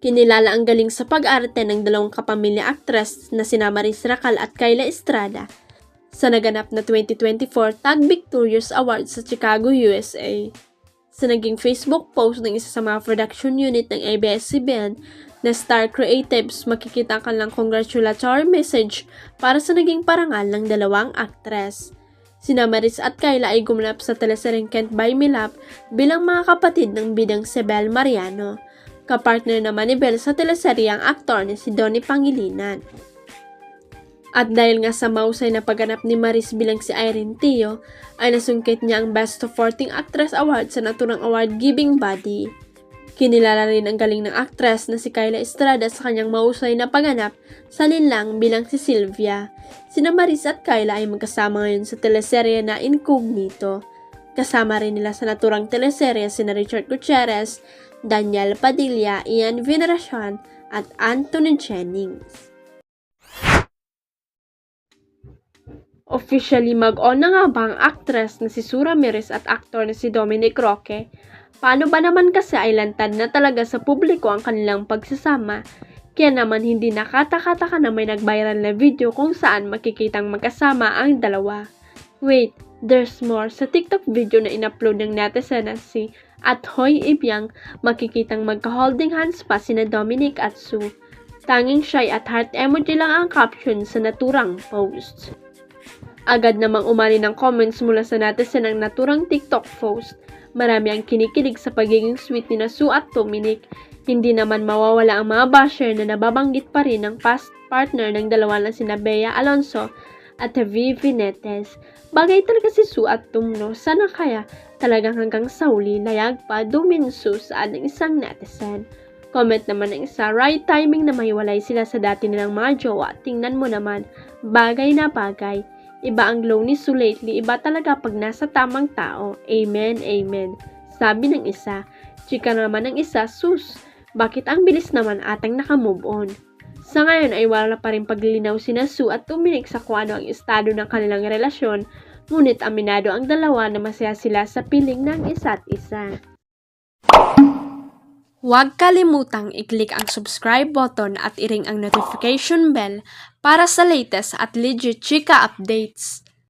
Kinilala ang galing sa pag-arte ng dalawang kapamilya aktres na sina Maris Racal at Kyla Estrada sa naganap na 2024 Tag Victorious Awards sa Chicago, USA. Sa naging Facebook post ng isa sa mga production unit ng ABS-CBN na Star Creatives, makikita ang kanilang congratulatory message para sa naging parangal ng dalawang aktres. Sina Maris at Kyla ay gumanap sa teleseryeng Can't Buy Me Love bilang mga kapatid ng bidang si Bel Mariano. Kapartner naman ni Bel sa teleserye ang aktor na si Donnie Pangilinan. At dahil nga sa mahusay na pagganap ni Maris bilang si Irene Teo, ay nasungkit niya ang Best Supporting Actress Award sa naturang award-giving body. Kinilala rin ang galing ng aktres na si Kyla Estrada sa kanyang mahusay na pagganap sa linlang bilang si Sylvia. Sina Maris at Kyla ay magkasama ngayon sa teleserye na Incognito. Kasama rin nila sa naturang teleserye sina Richard Gutierrez, Daniel Padilla, Ian Veneracion at Anthony Jennings. Officially mag-on na nga ba ang aktres na si Sue Ramirez at aktor na si Dominic Roque? Paano ba naman kasi ay lantad na talaga sa publiko ang kanilang pagsasama? Kaya naman hindi nakataka-taka na may nag-viral na video kung saan makikitang magkasama ang dalawa. Wait, there's more. Sa TikTok video na in-upload ng netizen na si @HoyIbyang, makikitang magka-holding hands pa sina Dominic at Sue. Tanging shy at heart emoji lang ang caption sa naturang post. Agad namang umani ng comments mula sa netizen ang naturang TikTok post. Marami ang kinikilig sa pagiging sweet ni Sue at Dominic. Hindi naman mawawala ang mga basher na nababanggit pa rin ng past partner ng dalawa na sina Bea Alonso at Vivi Netes. Bagay talaga si Sue at Tumno. Sana kaya talagang hanggang sa huli layag pa duminsu saan ng isang netizen. Comment naman ng isa, right timing na mahiwalay sila sa dati nilang mga jowa. Tingnan mo naman, bagay na bagay. Iba ang glow ni Sue lately, iba talaga pag nasa tamang tao. Amen, amen. Sabi ng isa. Chika naman ng isa, sus, bakit ang bilis naman atang nakamove on? Sa ngayon ay wala pa rin paglilinaw sina Sue at Dominic sa kung ano ang estado ng kanilang relasyon, ngunit aminado ang dalawa na masaya sila sa piling ng isa't isa. Huwag kalimutang i-click ang subscribe button at i-ring ang notification bell para sa latest at legit chika updates.